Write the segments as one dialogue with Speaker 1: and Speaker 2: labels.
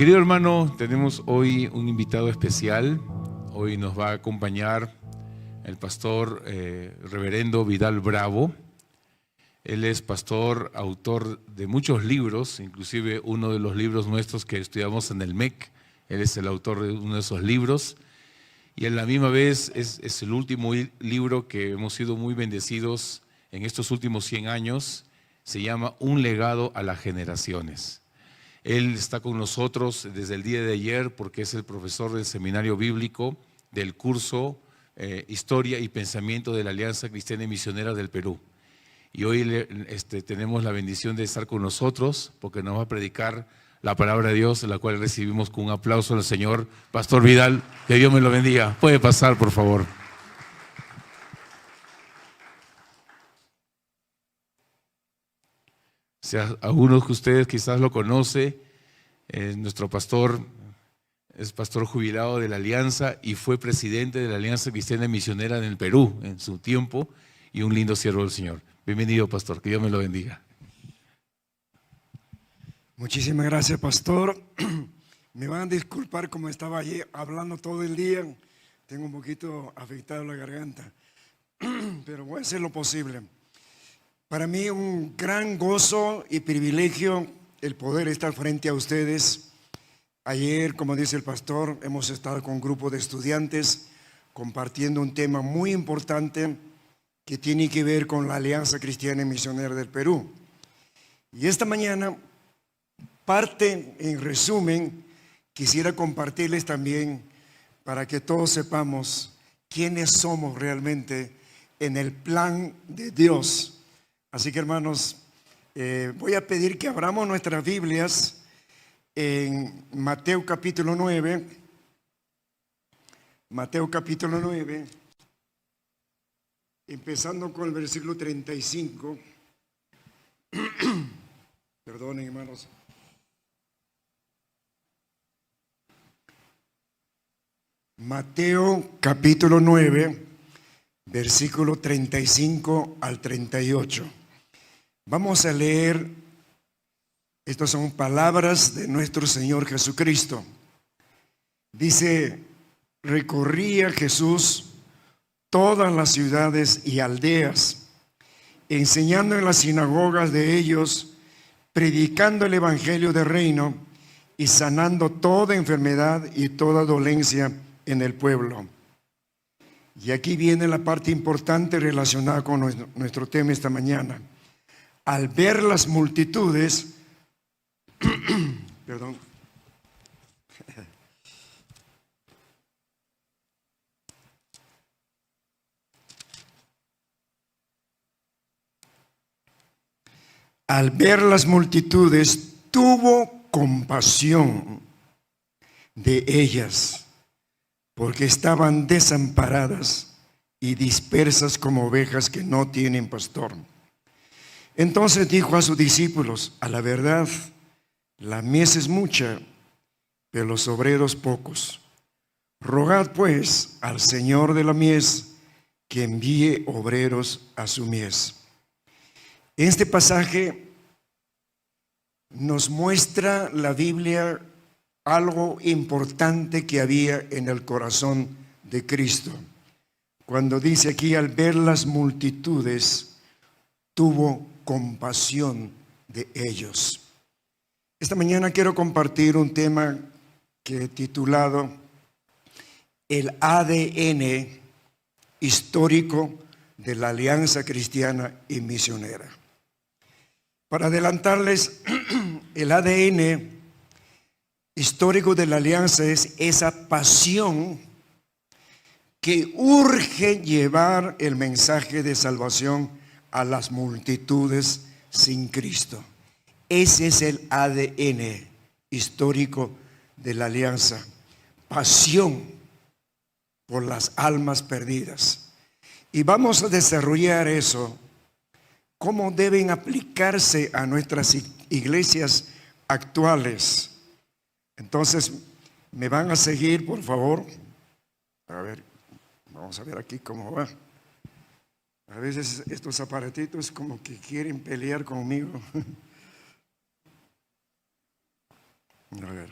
Speaker 1: Querido hermano, tenemos hoy un invitado especial. Hoy nos va a acompañar el pastor reverendo Vidal Bravo. Él es pastor, autor de muchos libros, inclusive uno de los libros nuestros que estudiamos en el MEC. Él es el autor de uno de esos libros. Y a la misma vez es el último libro que hemos sido muy bendecidos en estos últimos 100 años. Se llama Un legado a las generaciones. Él está con nosotros desde el día de ayer porque es el profesor del seminario bíblico del curso Historia y Pensamiento de la Alianza Cristiana y Misionera del Perú. Y hoy tenemos la bendición de estar con nosotros porque nos va a predicar la palabra de Dios, la cual recibimos con un aplauso al Señor. Pastor Vidal, que Dios me lo bendiga. Puede pasar, por favor. O sea, algunos de ustedes quizás lo conocen. Nuestro pastor es pastor jubilado de la Alianza y fue presidente de la Alianza Cristiana y Misionera en el Perú en su tiempo, y un lindo siervo del Señor. Bienvenido, pastor, que Dios me lo bendiga.
Speaker 2: Muchísimas gracias, pastor. Me van a disculpar como estaba ayer hablando todo el día. Tengo un poquito afectado la garganta, pero voy a hacer lo posible. Para mí un gran gozo y privilegio el poder estar frente a ustedes. Ayer, como dice el pastor, hemos estado con un grupo de estudiantes compartiendo un tema muy importante que tiene que ver con la Alianza Cristiana y Misionera del Perú. Y esta mañana, en resumen, quisiera compartirles también para que todos sepamos quiénes somos realmente en el plan de Dios. Así que, hermanos, voy a pedir que abramos nuestras Biblias en Mateo capítulo 9. Mateo capítulo 9, empezando con el versículo 35. Perdonen, hermanos. Mateo capítulo 9, versículo 35 al 38. Vamos a leer, estas son palabras de nuestro Señor Jesucristo. Dice: recorría Jesús todas las ciudades y aldeas, enseñando en las sinagogas de ellos, predicando el evangelio del reino y sanando toda enfermedad y toda dolencia en el pueblo. Y aquí viene la parte importante relacionada con nuestro tema esta mañana. Al ver las multitudes, perdón, al ver las multitudes, tuvo compasión de ellas, porque estaban desamparadas y dispersas como ovejas que no tienen pastor. Entonces dijo a sus discípulos: a la verdad, la mies es mucha, pero los obreros pocos. Rogad pues al Señor de la mies que envíe obreros a su mies. En este pasaje nos muestra la Biblia algo importante que había en el corazón de Cristo. Cuando dice aquí: al ver las multitudes, tuvo compasión de ellos. Esta mañana quiero compartir un tema que he titulado el ADN histórico de la Alianza Cristiana y Misionera. Para adelantarles, el ADN histórico de la Alianza es esa pasión que urge llevar el mensaje de salvación a las multitudes sin Cristo. Ese es el ADN histórico de la Alianza. Pasión por las almas perdidas. Y vamos a desarrollar eso, cómo deben aplicarse a nuestras iglesias actuales. Entonces, ¿me van a seguir, por favor? A ver, vamos a ver aquí cómo va. A veces estos aparatitos como que quieren pelear conmigo. A ver.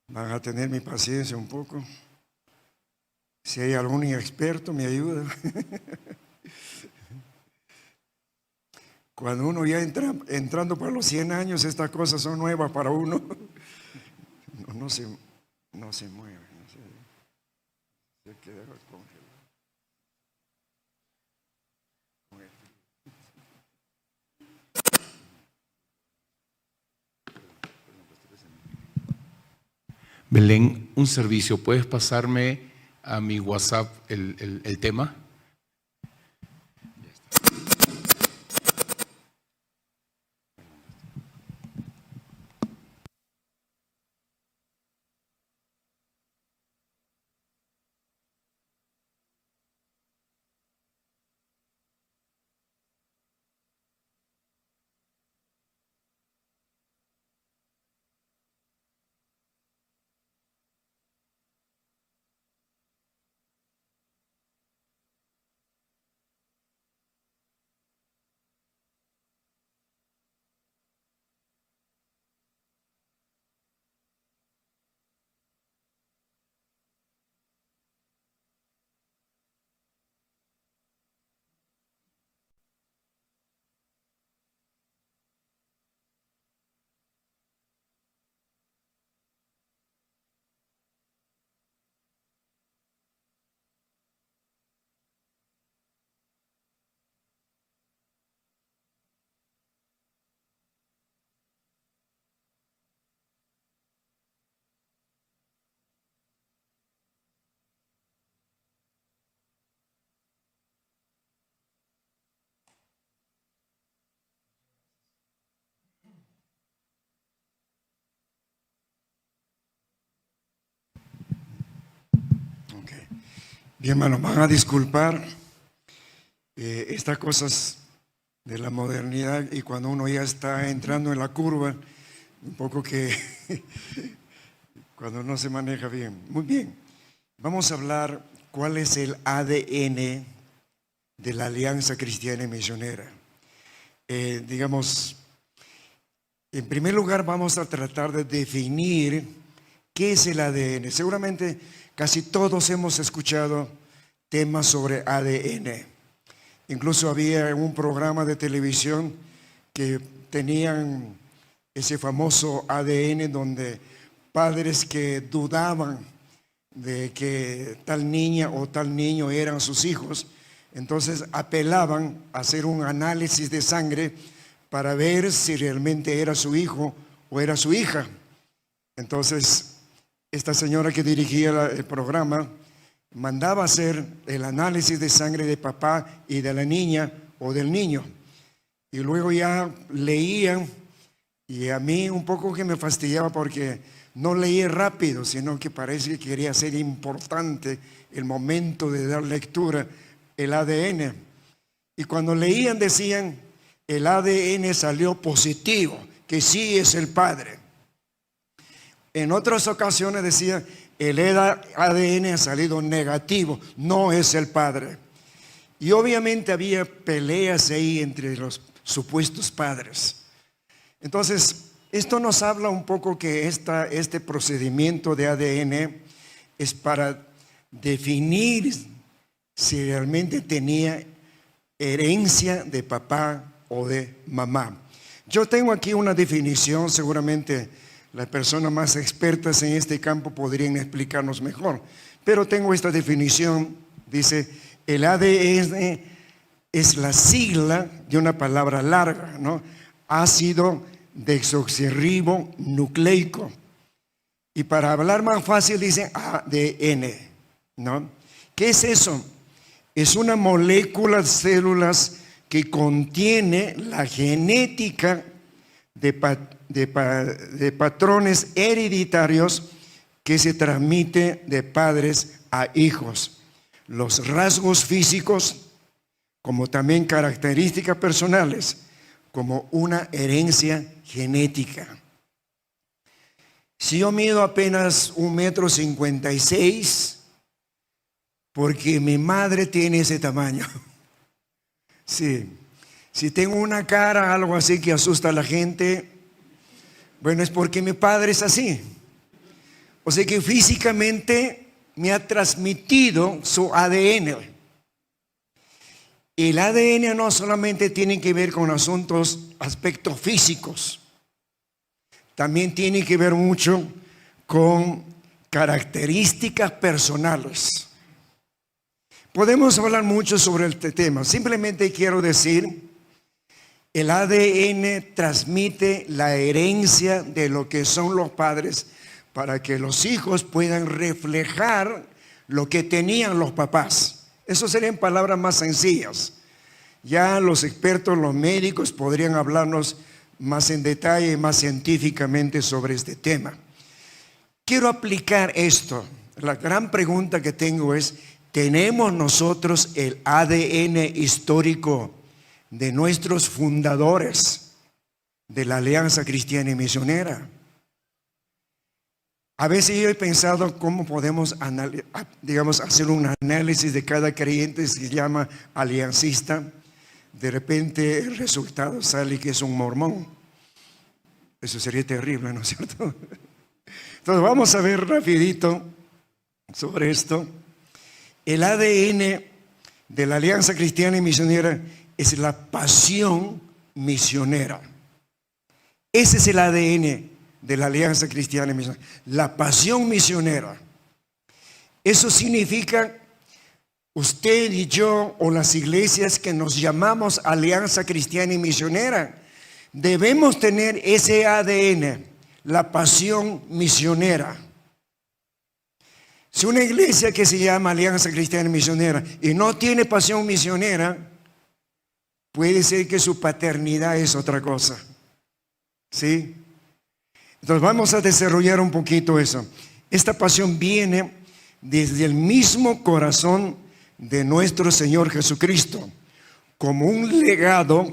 Speaker 2: Van a tener mi paciencia un poco. Si hay algún inexperto, me ayuda. Cuando uno ya entra entrando para los 100 años, estas cosas son nuevas para uno. No se mueve, no se queda congelado.
Speaker 1: Belén, un servicio, ¿puedes pasarme a mi WhatsApp el tema?
Speaker 2: Bien, hermanos, van a disculpar estas cosas de la modernidad y cuando uno ya está entrando en la curva, un poco que cuando no se maneja bien. Muy bien, vamos a hablar cuál es el ADN de la Alianza Cristiana y Misionera. Digamos, en primer lugar vamos a tratar de definir qué es el ADN. Seguramente casi todos hemos escuchado temas sobre ADN. Incluso había un programa de televisión que tenían ese famoso ADN donde padres que dudaban de que tal niña o tal niño eran sus hijos, entonces apelaban a hacer un análisis de sangre para ver si realmente era su hijo o era su hija. Entonces, esta señora que dirigía el programa mandaba hacer el análisis de sangre de papá y de la niña o del niño. Y luego ya leían, y a mí un poco que me fastidiaba porque no leía rápido, sino que parece que quería ser importante el momento de dar lectura, el ADN. Y cuando leían decían, el ADN salió positivo, que sí es el padre. En otras ocasiones decía, el ADN ha salido negativo, no es el padre. Y obviamente había peleas ahí entre los supuestos padres. Entonces, esto nos habla un poco que este procedimiento de ADN es para definir si realmente tenía herencia de papá o de mamá. Yo tengo aquí una definición, seguramente las personas más expertas en este campo podrían explicarnos mejor, pero tengo esta definición, dice, el ADN es la sigla de una palabra larga, ¿no? Ácido desoxirribonucleico. Y para hablar más fácil dicen ADN, ¿no? ¿Qué es eso? Es una molécula de células que contiene la genética de patrones hereditarios que se transmite de padres a hijos. Los rasgos físicos, como también características personales, como una herencia genética. Si yo mido apenas 1,56 m, porque mi madre tiene ese tamaño. Sí. Si tengo una cara, algo así que asusta a la gente, Bueno, es porque mi padre es así. O sea que físicamente me ha transmitido su ADN. El ADN no solamente tiene que ver con aspectos físicos, también tiene que ver mucho con características personales. Podemos hablar mucho sobre este tema. Simplemente quiero decir, el ADN transmite la herencia de lo que son los padres para que los hijos puedan reflejar lo que tenían los papás. Eso serían palabras más sencillas. Ya los expertos, los médicos podrían hablarnos más en detalle, más científicamente sobre este tema. Quiero aplicar esto. La gran pregunta que tengo es, ¿tenemos nosotros el ADN histórico de nuestros fundadores de la Alianza Cristiana y Misionera? A veces yo he pensado cómo podemos hacer un análisis de cada creyente que se llama aliancista. De repente el resultado sale que es un mormón. Eso sería terrible, ¿no es cierto? Entonces vamos a ver rapidito sobre esto. El ADN de la Alianza Cristiana y Misionera es la pasión misionera. Ese es el ADN de la Alianza Cristiana y Misionera. La pasión misionera. Eso significa usted y yo, o las iglesias que nos llamamos Alianza Cristiana y Misionera, debemos tener ese ADN, la pasión misionera. Si una iglesia que se llama Alianza Cristiana y Misionera y no tiene pasión misionera, puede ser que su paternidad es otra cosa. ¿Sí? Entonces vamos a desarrollar un poquito eso. Esta pasión viene desde el mismo corazón de nuestro Señor Jesucristo, como un legado,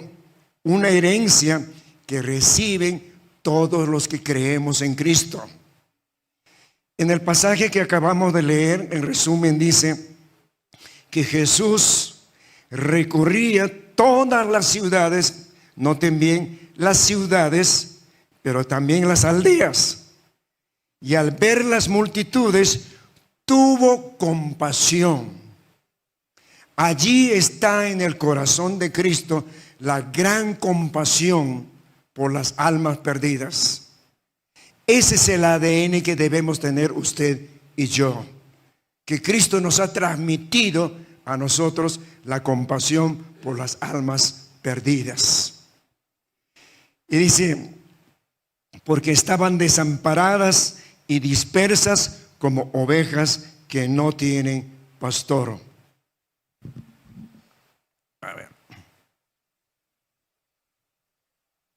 Speaker 2: una herencia que reciben todos los que creemos en Cristo. En el pasaje que acabamos de leer, en resumen, dice que Jesús recorría todas las ciudades, noten bien, las ciudades, pero también las aldeas. Y al ver las multitudes, tuvo compasión. Allí está en el corazón de Cristo la gran compasión por las almas perdidas. Ese es el ADN que debemos tener usted y yo. Que Cristo nos ha transmitido a nosotros la compasión por las almas perdidas. Y dice, porque estaban desamparadas y dispersas como ovejas que no tienen pastor. A ver.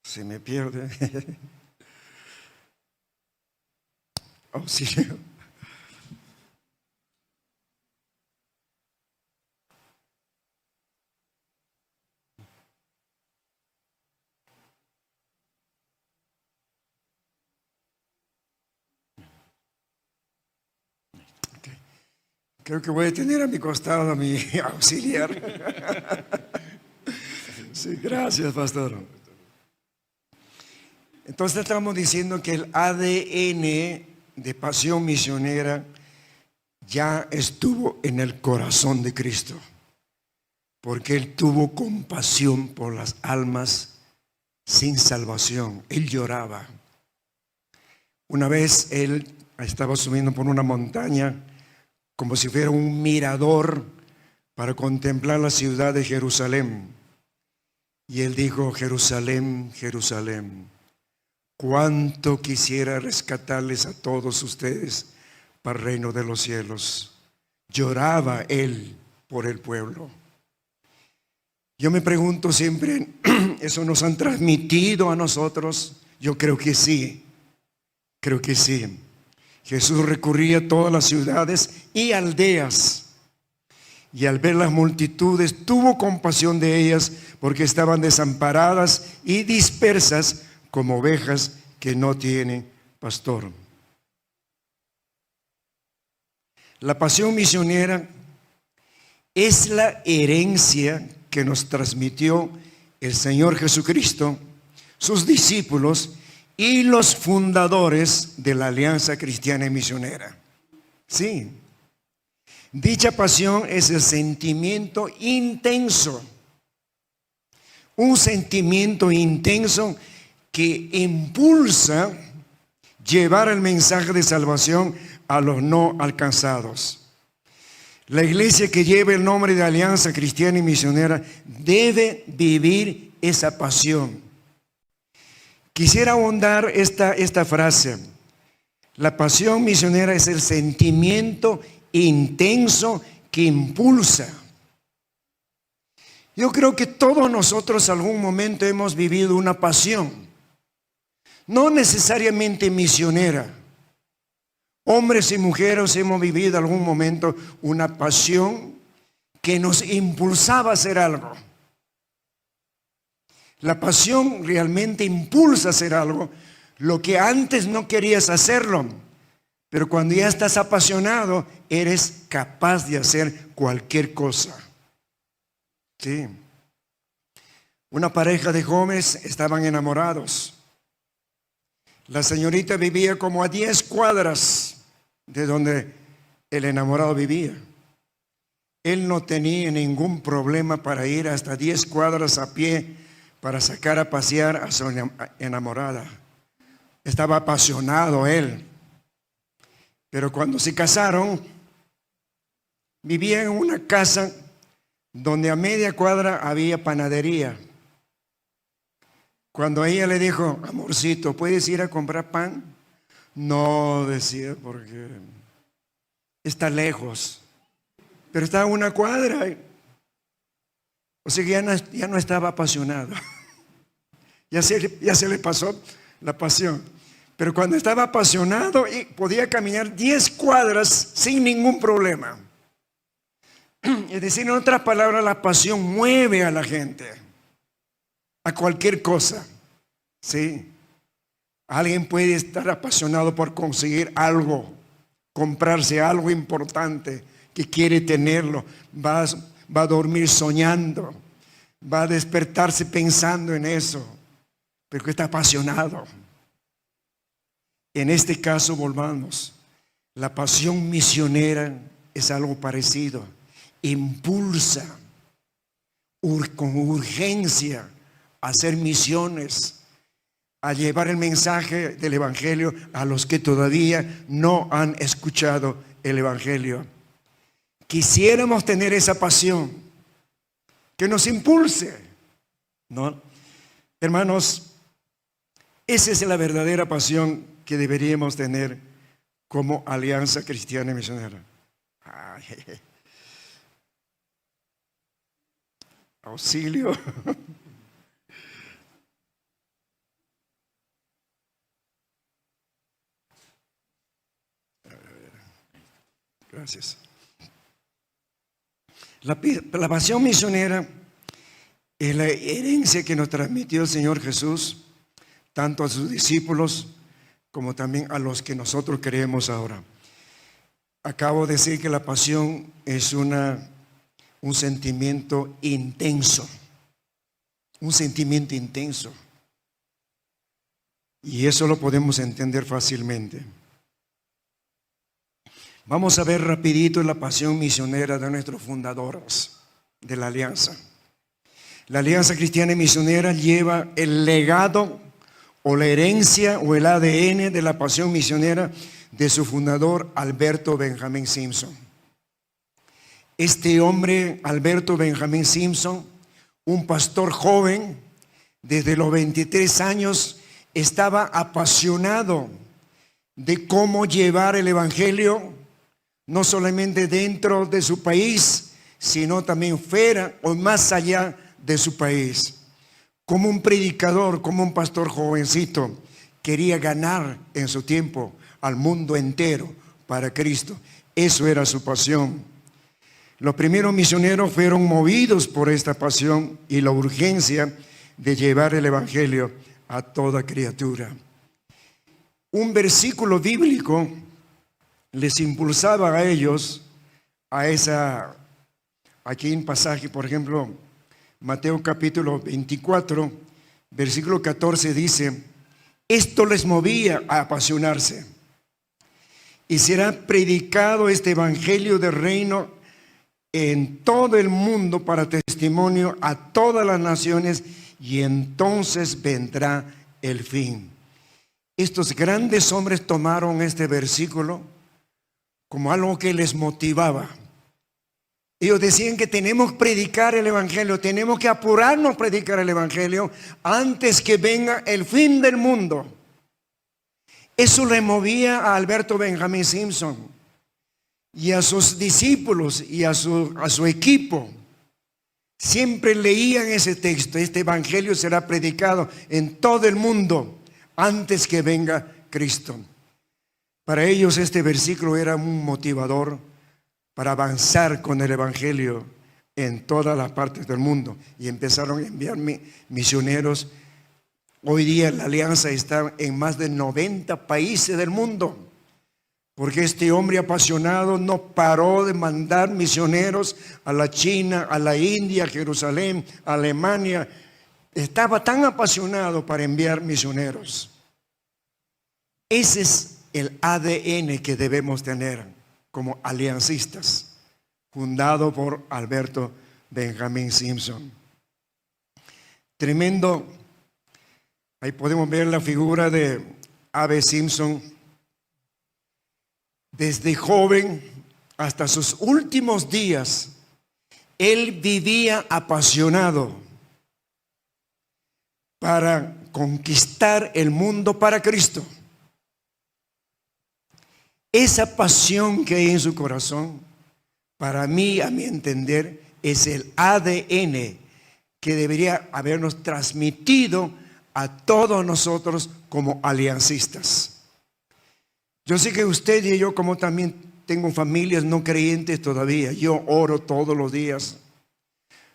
Speaker 2: Se me pierde. Auxilio. Creo que voy a tener a mi costado a mi auxiliar. Sí, gracias, pastor. Entonces estamos diciendo que el ADN de pasión misionera ya estuvo en el corazón de Cristo, porque Él tuvo compasión por las almas sin salvación. Él lloraba. Una vez Él estaba subiendo por una montaña como si fuera un mirador para contemplar la ciudad de Jerusalén. Y Él dijo, Jerusalén, Jerusalén, cuánto quisiera rescatarles a todos ustedes para el reino de los cielos. Lloraba Él por el pueblo. Yo me pregunto siempre, ¿eso nos han transmitido a nosotros? Yo creo que sí, creo que sí. Jesús recorría todas las ciudades y aldeas, y al ver las multitudes tuvo compasión de ellas, porque estaban desamparadas y dispersas como ovejas que no tienen pastor. La pasión misionera es la herencia que nos transmitió el Señor Jesucristo, sus discípulos y los fundadores de la Alianza Cristiana y Misionera. Sí, dicha pasión es el sentimiento intenso, un sentimiento intenso que impulsa llevar el mensaje de salvación a los no alcanzados. La iglesia que lleva el nombre de Alianza Cristiana y Misionera debe vivir esa pasión. Quisiera ahondar esta frase. La pasión misionera es el sentimiento intenso que impulsa. Yo creo que todos nosotros algún momento hemos vivido una pasión, no necesariamente misionera. Hombres y mujeres hemos vivido algún momento una pasión que nos impulsaba a hacer algo. La pasión realmente impulsa a hacer algo, lo que antes no querías hacerlo, pero cuando ya estás apasionado, eres capaz de hacer cualquier cosa. Sí. Una pareja de jóvenes estaban enamorados. La señorita vivía como a 10 cuadras de donde el enamorado vivía. Él no tenía ningún problema para ir hasta 10 cuadras a pie para sacar a pasear a su enamorada. Estaba apasionado él. Pero cuando se casaron, vivía en una casa donde a media cuadra había panadería. Cuando ella le dijo, amorcito, ¿puedes ir a comprar pan? No, decía, porque está lejos. Pero está a una cuadra. O sea que ya no estaba apasionado. Ya se le pasó la pasión. Pero cuando estaba apasionado, podía caminar 10 cuadras sin ningún problema. Es decir, en otras palabras, la pasión mueve a la gente a cualquier cosa. ¿Sí? Alguien puede estar apasionado por conseguir algo, comprarse algo importante que quiere tenerlo. Va a dormir soñando, va a despertarse pensando en eso, porque está apasionado. En este caso, volvamos. La pasión misionera es algo parecido. Impulsa con urgencia a hacer misiones, a llevar el mensaje del Evangelio a los que todavía no han escuchado el Evangelio. Quisiéramos tener esa pasión que nos impulse, ¿no? Hermanos, esa es la verdadera pasión que deberíamos tener como Alianza Cristiana y Misionera. Ay, auxilio. Gracias. La pasión misionera es la herencia que nos transmitió el Señor Jesús, tanto a sus discípulos como también a los que nosotros creemos ahora. Acabo de decir que la pasión es un sentimiento intenso, un sentimiento intenso. Y eso lo podemos entender fácilmente. Vamos a ver rapidito la pasión misionera de nuestros fundadores de la Alianza. La Alianza Cristiana y Misionera lleva el legado o la herencia o el ADN de la pasión misionera de su fundador, Alberto Benjamín Simpson. Este hombre, Alberto Benjamín Simpson, un pastor joven, desde los 23 años, estaba apasionado de cómo llevar el Evangelio, no solamente dentro de su país, sino también fuera o más allá de su país. Como un predicador, como un pastor jovencito, quería ganar en su tiempo al mundo entero para Cristo. Eso era su pasión. Los primeros misioneros fueron movidos por esta pasión y la urgencia de llevar el Evangelio a toda criatura. Un versículo bíblico les impulsaba a ellos aquí en pasaje, por ejemplo, Mateo capítulo 24, versículo 14 dice: Esto les movía a apasionarse. Y será predicado este evangelio del reino en todo el mundo para testimonio a todas las naciones, y entonces vendrá el fin. Estos grandes hombres tomaron este versículo como algo que les motivaba. Ellos decían que tenemos que predicar el evangelio, tenemos que apurarnos a predicar el evangelio antes que venga el fin del mundo. Eso le movía a Alberto Benjamín Simpson y a sus discípulos y a su equipo. Siempre leían ese texto: este evangelio será predicado en todo el mundo antes que venga Cristo. Para ellos este versículo era un motivador para avanzar con el evangelio en todas las partes del mundo, y empezaron a enviar misioneros. Hoy día la alianza está en más de 90 países del mundo, porque este hombre apasionado no paró de mandar misioneros a la China, a la India, a Jerusalén, a Alemania. Estaba tan apasionado para enviar misioneros. Ese es el ADN que debemos tener como aliancistas, fundado por Alberto Benjamín Simpson. Tremendo. Ahí podemos ver la figura de A.B. Simpson. Desde joven hasta sus últimos días, él vivía apasionado para conquistar el mundo para Cristo. Esa pasión que hay en su corazón, para mí, a mi entender, es el ADN que debería habernos transmitido a todos nosotros como aliancistas. Yo sé que usted y yo, como también tengo familias no creyentes todavía, yo oro todos los días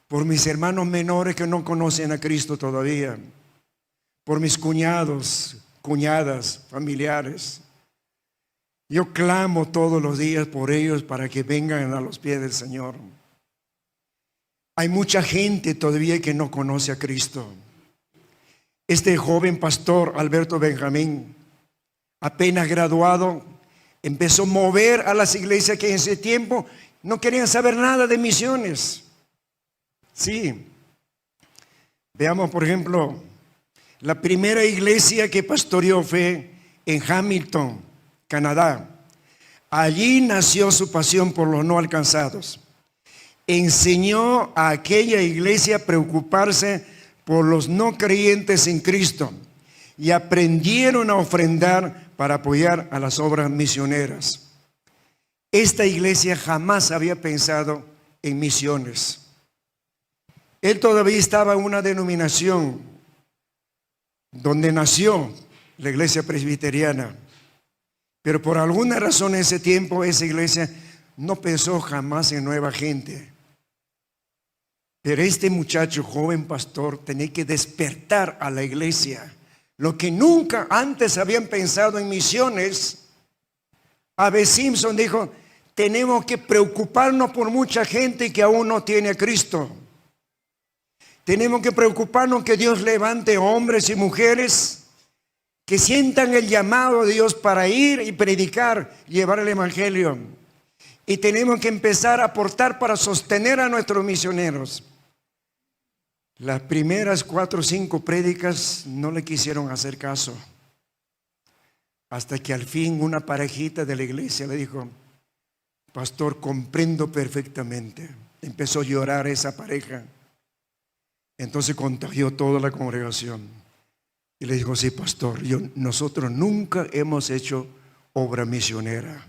Speaker 2: por mis hermanos menores que no conocen a Cristo todavía, por mis cuñados, cuñadas, familiares. Yo clamo todos los días por ellos para que vengan a los pies del Señor. Hay mucha gente todavía que no conoce a Cristo. Este joven pastor Alberto Benjamín, apenas graduado, empezó a mover a las iglesias que en ese tiempo no querían saber nada de misiones. Sí. Veamos, por ejemplo, la primera iglesia que pastoreó fue en Hamilton, Canadá. Allí nació su pasión por los no alcanzados. Enseñó a aquella iglesia a preocuparse por los no creyentes en Cristo, y aprendieron a ofrendar para apoyar a las obras misioneras. Esta iglesia jamás había pensado en misiones. Él todavía estaba en una denominación donde nació la iglesia presbiteriana, pero por alguna razón en ese tiempo esa iglesia no pensó jamás en nueva gente. Pero este muchacho, joven pastor, tenía que despertar a la iglesia. Lo que nunca antes habían pensado en misiones. A.B. Simpson dijo: tenemos que preocuparnos por mucha gente que aún no tiene a Cristo. Tenemos que preocuparnos que Dios levante hombres y mujeres que sientan el llamado de Dios para ir y predicar, llevar el evangelio. Y tenemos que empezar a aportar para sostener a nuestros misioneros. Las primeras 4 o 5 prédicas no le quisieron hacer caso, hasta que al fin una parejita de la iglesia le dijo: pastor, comprendo perfectamente. Empezó a llorar esa pareja. Entonces contagió toda la congregación y le dijo: sí, pastor, nosotros nunca hemos hecho obra misionera.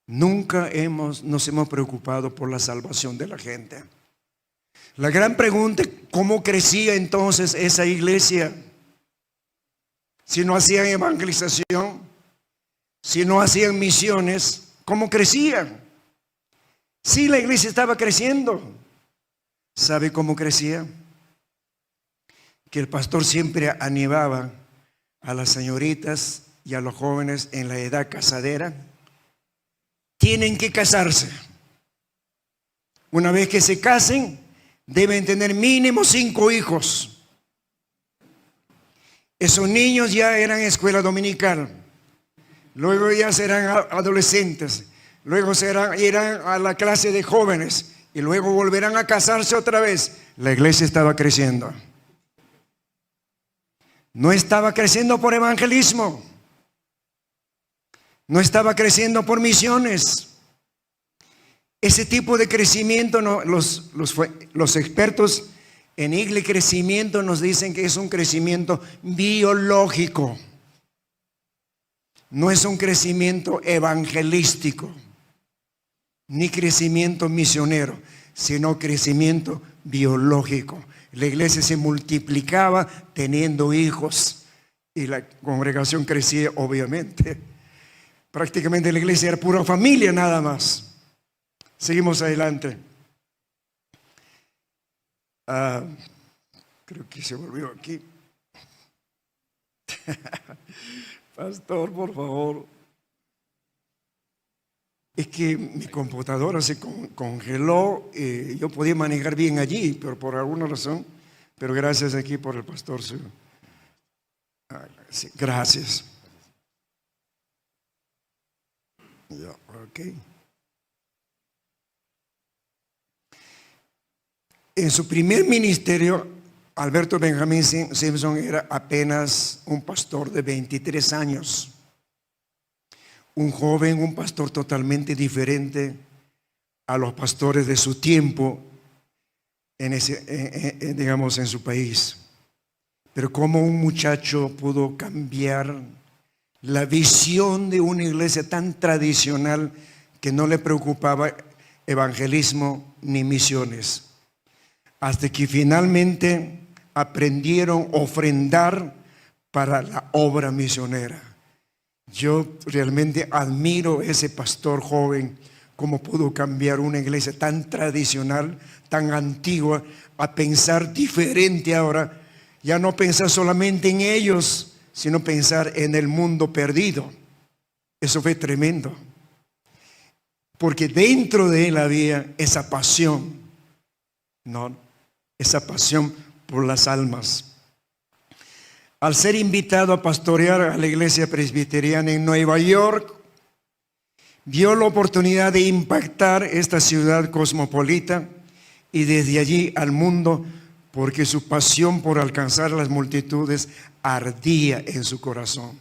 Speaker 2: Nunca nos hemos preocupado por la salvación de la gente. La gran pregunta: ¿cómo crecía entonces esa iglesia? Si no hacían evangelización, si no hacían misiones, ¿cómo crecían? Sí, la iglesia estaba creciendo. ¿Sabe cómo crecía? Que el pastor siempre animaba a las señoritas y a los jóvenes en la edad casadera. Tienen que casarse. Una vez que se casen, deben tener mínimo 5 hijos. Esos niños ya eran escuela dominical. Luego ya serán adolescentes. Luego irán a la clase de jóvenes. Y luego volverán a casarse otra vez. La iglesia estaba creciendo. No estaba creciendo por evangelismo. No estaba creciendo por misiones. Ese tipo de crecimiento, los expertos en iglesia y crecimiento nos dicen que es un crecimiento biológico. No es un crecimiento evangelístico, ni crecimiento misionero, sino crecimiento biológico. La iglesia se multiplicaba teniendo hijos y la congregación crecía, obviamente. Prácticamente la iglesia era pura familia nada más. Seguimos adelante. Creo que se volvió aquí. Pastor, por favor. Es que mi computadora se congeló. Yo podía manejar bien allí, pero por alguna razón. Pero gracias aquí por el pastor. Sí, gracias. Ya, ok. En su primer ministerio, Alberto Benjamín Simpson era apenas un pastor de 23 años. Un joven, un pastor totalmente diferente a los pastores de su tiempo digamos, en su país. Pero cómo un muchacho pudo cambiar la visión de una iglesia tan tradicional que no le preocupaba evangelismo ni misiones. Hasta que finalmente aprendieron a ofrendar para la obra misionera. Yo realmente admiro a ese pastor joven, cómo pudo cambiar una iglesia tan tradicional, tan antigua, a pensar diferente ahora. Ya no pensar solamente en ellos, sino pensar en el mundo perdido. Eso fue tremendo. Porque dentro de él había esa pasión, ¿no? Esa pasión por las almas. Al ser invitado a pastorear a la iglesia presbiteriana en Nueva York, vio la oportunidad de impactar esta ciudad cosmopolita y desde allí al mundo, porque su pasión por alcanzar las multitudes ardía en su corazón.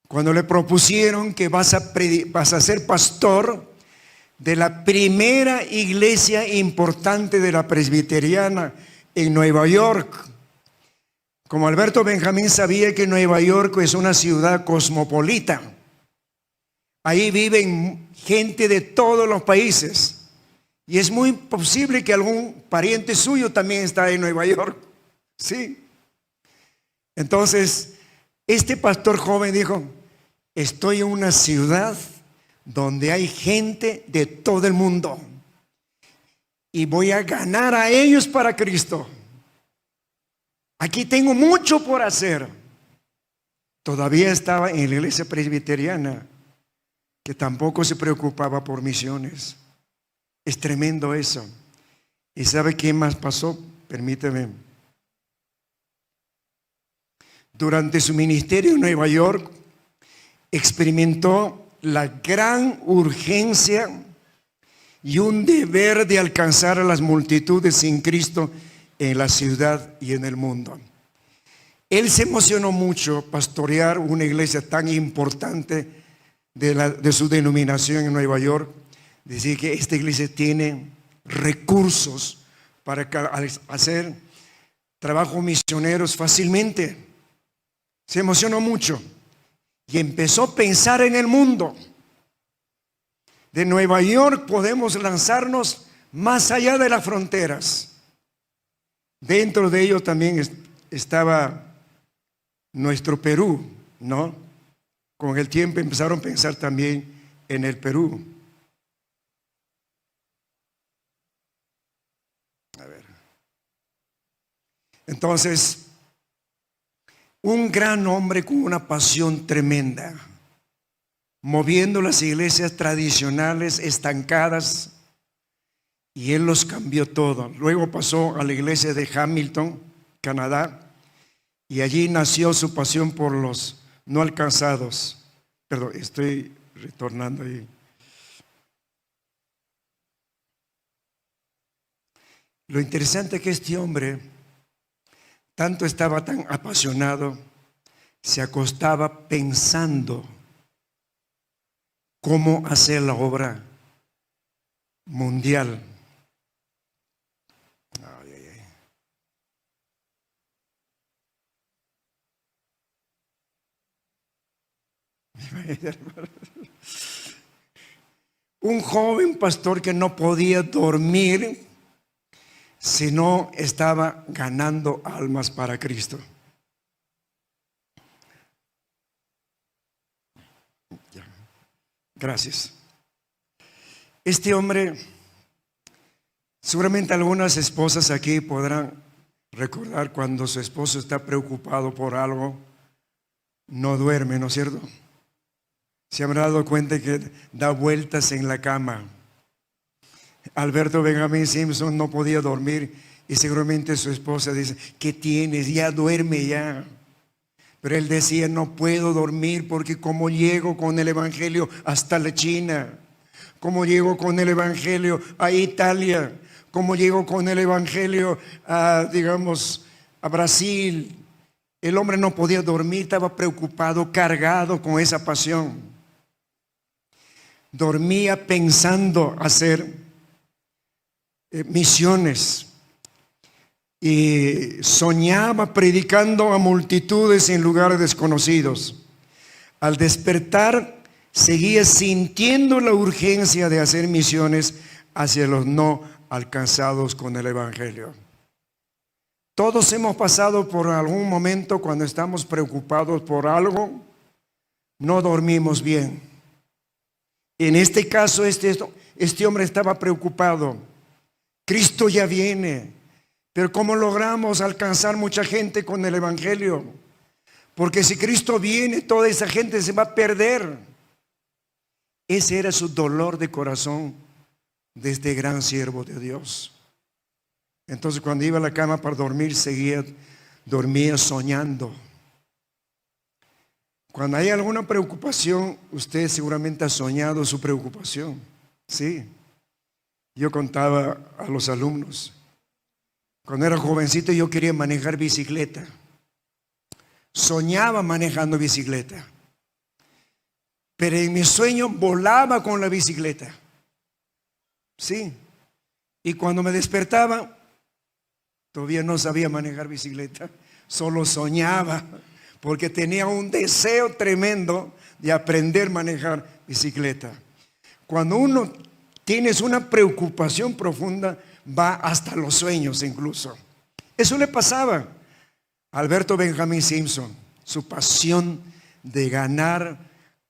Speaker 2: Cuando le propusieron que vas a ser pastor de la primera iglesia importante de la presbiteriana en Nueva York, como Alberto Benjamín sabía que Nueva York es una ciudad cosmopolita, ahí viven gente de todos los países y es muy posible que algún pariente suyo también está en Nueva York, ¿sí? Entonces, este pastor joven dijo, estoy en una ciudad donde hay gente de todo el mundo y voy a ganar a ellos para Cristo. Aquí tengo mucho por hacer. Todavía estaba en la iglesia presbiteriana, que tampoco se preocupaba por misiones. Es tremendo eso. ¿Y sabe qué más pasó? Permíteme. Durante su ministerio en Nueva York, experimentó la gran urgencia y un deber de alcanzar a las multitudes sin Cristo en la ciudad y en el mundo. Él se emocionó mucho pastorear una iglesia tan importante de su denominación en Nueva York. Decir que esta iglesia tiene recursos para hacer trabajos misioneros fácilmente. Se emocionó mucho y empezó a pensar en el mundo. De Nueva York podemos lanzarnos más allá de las fronteras. Dentro de ello también estaba nuestro Perú, ¿no? Con el tiempo empezaron a pensar también en el Perú. A ver. Entonces, un gran hombre con una pasión tremenda, moviendo las iglesias tradicionales estancadas, y él los cambió todo. Luego pasó a la iglesia de Hamilton, Canadá, y allí nació su pasión por los no alcanzados. Perdón, estoy retornando ahí. Lo interesante es que este hombre tanto estaba tan apasionado, se acostaba pensando cómo hacer la obra mundial. Ay, ay, ay. Un joven pastor que no podía dormir si no estaba ganando almas para Cristo. Gracias. Este hombre, seguramente algunas esposas aquí podrán recordar cuando su esposo está preocupado por algo, no duerme, ¿no es cierto? Se habrá dado cuenta que da vueltas en la cama. Alberto Benjamín Simpson no podía dormir y seguramente su esposa dice: ¿qué tienes? Ya duerme ya. Pero él decía: no puedo dormir porque como llego con el evangelio hasta la China, como llego con el evangelio a Italia, como llego con el evangelio a, digamos, a Brasil. El hombre no podía dormir, estaba preocupado, cargado con esa pasión. Dormía pensando hacer misiones y soñaba predicando a multitudes en lugares desconocidos. Al despertar seguía sintiendo la urgencia de hacer misiones hacia los no alcanzados con el evangelio. Todos hemos pasado por algún momento cuando estamos preocupados por algo, no dormimos bien. En este caso este hombre estaba preocupado. Cristo ya viene, pero ¿cómo logramos alcanzar mucha gente con el evangelio? Porque si Cristo viene, toda esa gente se va a perder. Ese era su dolor de corazón de este gran siervo de Dios. Entonces, cuando iba a la cama para dormir, dormía soñando. Cuando hay alguna preocupación, usted seguramente ha soñado su preocupación. Sí. Yo contaba a los alumnos, cuando era jovencito yo quería manejar bicicleta. Soñaba manejando bicicleta. Pero en mi sueño volaba con la bicicleta. Sí. Y cuando me despertaba, todavía no sabía manejar bicicleta. Solo soñaba, porque tenía un deseo tremendo de aprender a manejar bicicleta. Cuando uno tienes una preocupación profunda, va hasta los sueños incluso. Eso le pasaba a Alberto Benjamín Simpson. Su pasión de ganar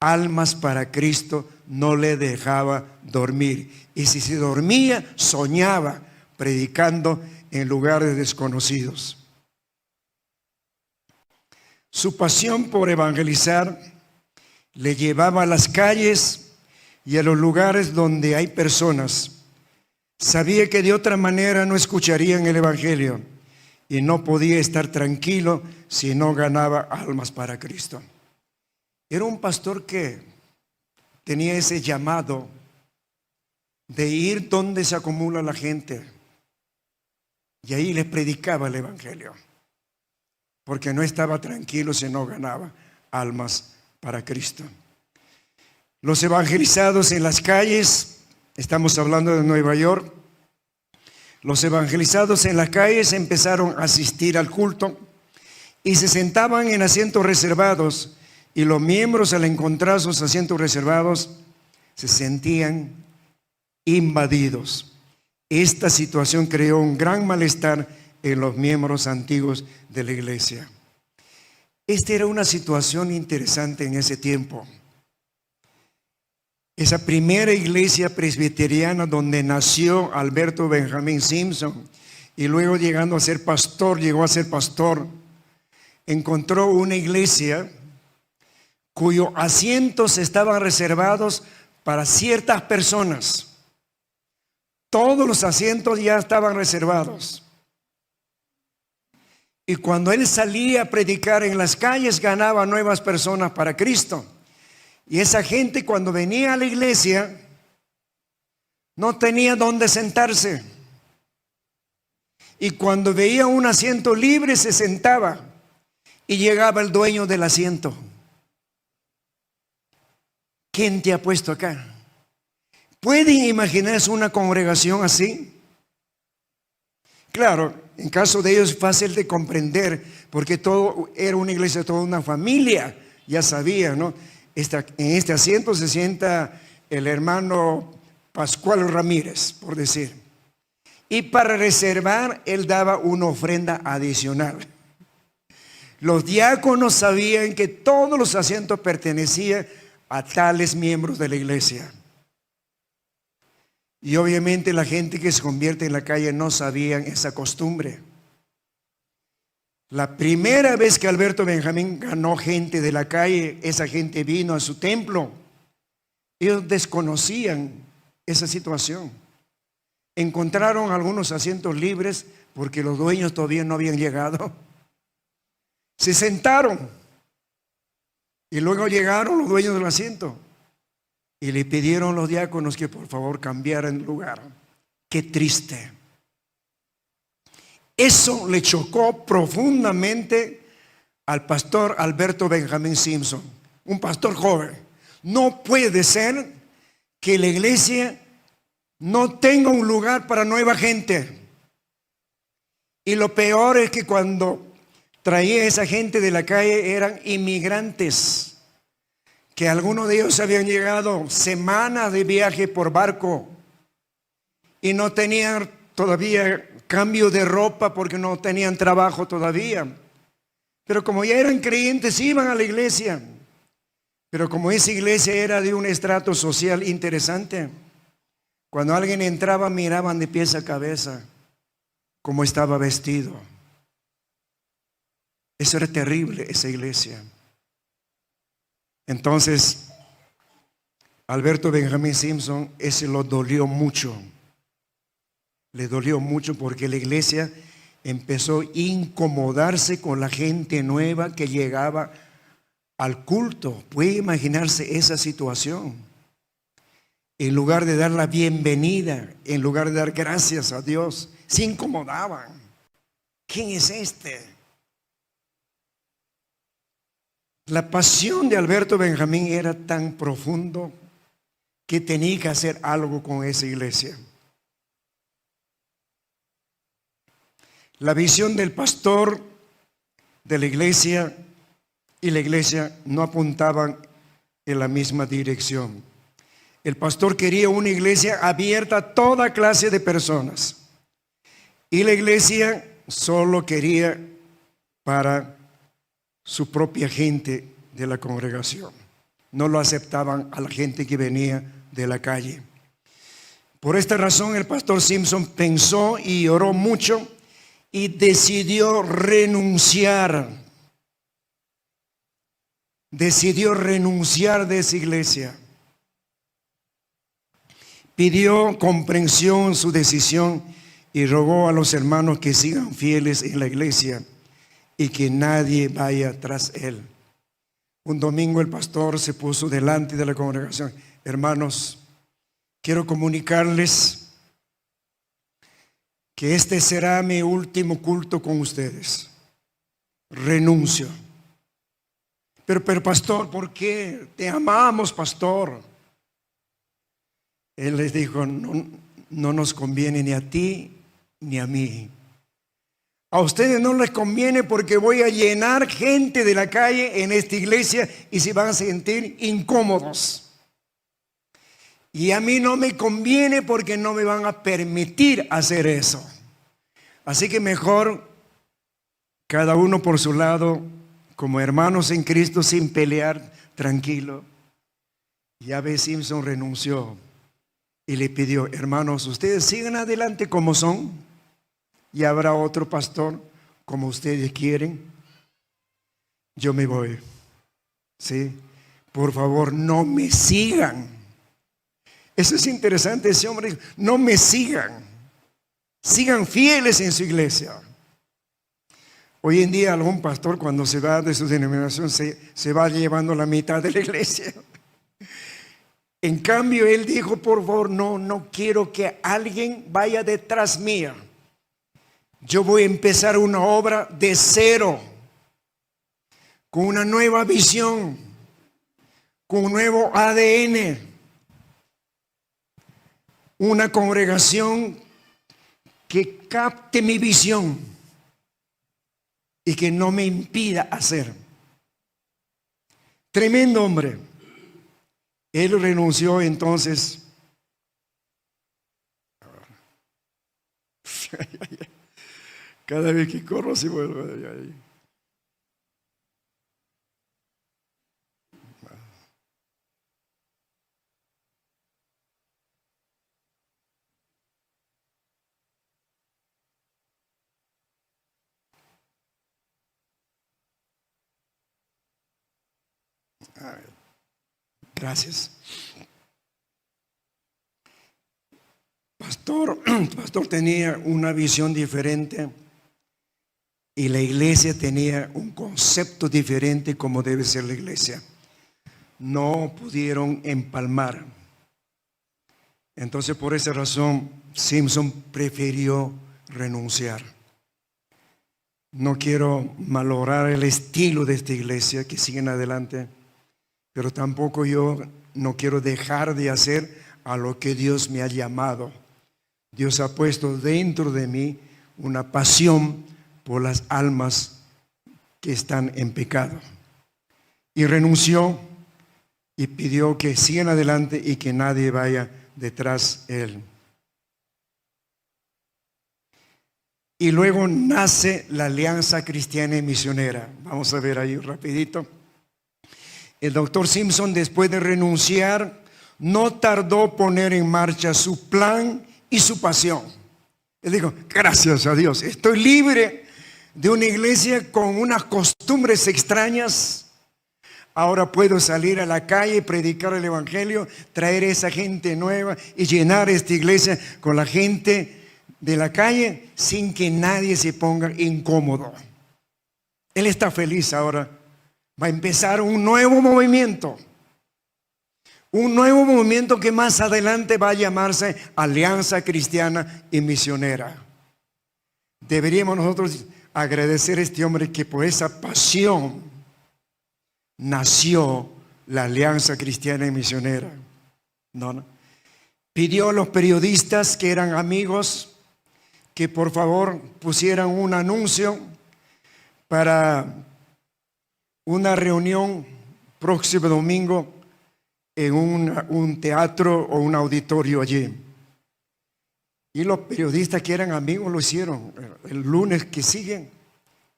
Speaker 2: almas para Cristo no le dejaba dormir. Y si se dormía, soñaba predicando en lugares desconocidos. Su pasión por evangelizar le llevaba a las calles y a los lugares donde hay personas. Sabía que de otra manera no escucharían el evangelio y no podía estar tranquilo si no ganaba almas para Cristo. Era un pastor que tenía ese llamado de ir donde se acumula la gente y ahí les predicaba el evangelio, porque no estaba tranquilo si no ganaba almas para Cristo. Los evangelizados en las calles, estamos hablando de Nueva York, los evangelizados en las calles empezaron a asistir al culto y se sentaban en asientos reservados, y los miembros, al encontrar sus asientos reservados, se sentían invadidos. Esta situación creó un gran malestar en los miembros antiguos de la iglesia. Esta era una situación interesante en ese tiempo. Esa primera iglesia presbiteriana donde nació Alberto Benjamín Simpson y luego llegó a ser pastor, encontró una iglesia cuyos asientos estaban reservados para ciertas personas. Todos los asientos ya estaban reservados. Y cuando él salía a predicar en las calles, ganaba nuevas personas para Cristo. Y esa gente, cuando venía a la iglesia, no tenía dónde sentarse. Y cuando veía un asiento libre, se sentaba y llegaba el dueño del asiento. ¿Quién te ha puesto acá? ¿Pueden imaginarse una congregación así? Claro, en caso de ellos es fácil de comprender, porque todo era una iglesia, toda una familia, ya sabía, ¿no? En este asiento se sienta el hermano Pascual Ramírez, por decir. Y para reservar, él daba una ofrenda adicional. Los diáconos sabían que todos los asientos pertenecían a tales miembros de la iglesia. Y obviamente la gente que se convierte en la calle no sabían esa costumbre. La primera vez que Alberto Benjamín ganó gente de la calle, esa gente vino a su templo. Ellos desconocían esa situación. Encontraron algunos asientos libres porque los dueños todavía no habían llegado. Se sentaron y luego llegaron los dueños del asiento y le pidieron a los diáconos que por favor cambiaran el lugar. Qué triste. Eso le chocó profundamente al pastor Alberto Benjamín Simpson, un pastor joven. No puede ser que la iglesia no tenga un lugar para nueva gente. Y lo peor es que cuando traía esa gente de la calle eran inmigrantes, que algunos de ellos habían llegado semanas de viaje por barco y no tenían todavía cambio de ropa porque no tenían trabajo todavía. Pero como ya eran creyentes, iban a la iglesia. Pero como esa iglesia era de un estrato social interesante, cuando alguien entraba miraban de pies a cabeza cómo estaba vestido. Eso era terrible, esa iglesia. Entonces, Alberto Benjamín Simpson, ese lo dolió mucho. Le dolió mucho porque la iglesia empezó a incomodarse con la gente nueva que llegaba al culto. Puede imaginarse esa situación. En lugar de dar la bienvenida, en lugar de dar gracias a Dios, se incomodaban. ¿Quién es este? La pasión de Alberto Benjamín era tan profundo que tenía que hacer algo con esa iglesia. La visión del pastor de la iglesia y la iglesia no apuntaban en la misma dirección. El pastor quería una iglesia abierta a toda clase de personas y la iglesia solo quería para su propia gente de la congregación. No lo aceptaban a la gente que venía de la calle. Por esta razón el pastor Simpson pensó y oró mucho y decidió renunciar. Decidió renunciar de esa iglesia. Pidió comprensión en su decisión y rogó a los hermanos que sigan fieles en la iglesia y que nadie vaya tras él. Un domingo el pastor se puso delante de la congregación. Hermanos, quiero comunicarles que este será mi último culto con ustedes. Renuncio. Pero pastor, ¿por qué? Te amamos, pastor. Él les dijo, no nos conviene ni a ti ni a mí. A ustedes no les conviene porque voy a llenar gente de la calle en esta iglesia y se van a sentir incómodos. Y a mí no me conviene porque no me van a permitir hacer eso. Así que mejor cada uno por su lado, como hermanos en Cristo, sin pelear, tranquilo. Y A.B. Simpson renunció y le pidió, hermanos, ustedes sigan adelante como son y habrá otro pastor como ustedes quieren. Yo me voy. ¿Sí? Por favor, no me sigan. Eso es interesante, ese hombre dijo, no me sigan. Sigan fieles en su iglesia. Hoy en día algún pastor cuando se va de su denominación se va llevando la mitad de la iglesia. En cambio, él dijo, por favor, no quiero que alguien vaya detrás mía. Yo voy a empezar una obra de cero, con una nueva visión, con un nuevo ADN, una congregación que capte mi visión y que no me impida hacer. Tremendo hombre. Él renunció entonces. Cada vez que corro se vuelve ahí. Gracias. Pastor tenía una visión diferente y la iglesia tenía un concepto diferente como debe ser la iglesia. No pudieron empalmar. Entonces, por esa razón, Simpson prefirió renunciar. No quiero malograr el estilo de esta iglesia, que siguen adelante, pero tampoco yo no quiero dejar de hacer a lo que Dios me ha llamado. Dios ha puesto dentro de mí una pasión por las almas que están en pecado. Y renunció y pidió que sigan adelante y que nadie vaya detrás de él. Y luego nace la Alianza Cristiana y Misionera. Vamos a ver ahí rapidito. El doctor Simpson, después de renunciar, no tardó poner en marcha su plan y su pasión. Él dijo, gracias a Dios, estoy libre de una iglesia con unas costumbres extrañas. Ahora puedo salir a la calle, predicar el evangelio, traer esa gente nueva y llenar esta iglesia con la gente de la calle sin que nadie se ponga incómodo. Él está feliz ahora. Va a empezar un nuevo movimiento. Un nuevo movimiento que más adelante va a llamarse Alianza Cristiana y Misionera. Deberíamos nosotros agradecer a este hombre que por esa pasión nació la Alianza Cristiana y Misionera. ¿No? Pidió a los periodistas que eran amigos que por favor pusieran un anuncio para una reunión próximo domingo en un teatro o un auditorio allí. Y los periodistas que eran amigos lo hicieron. El lunes que siguen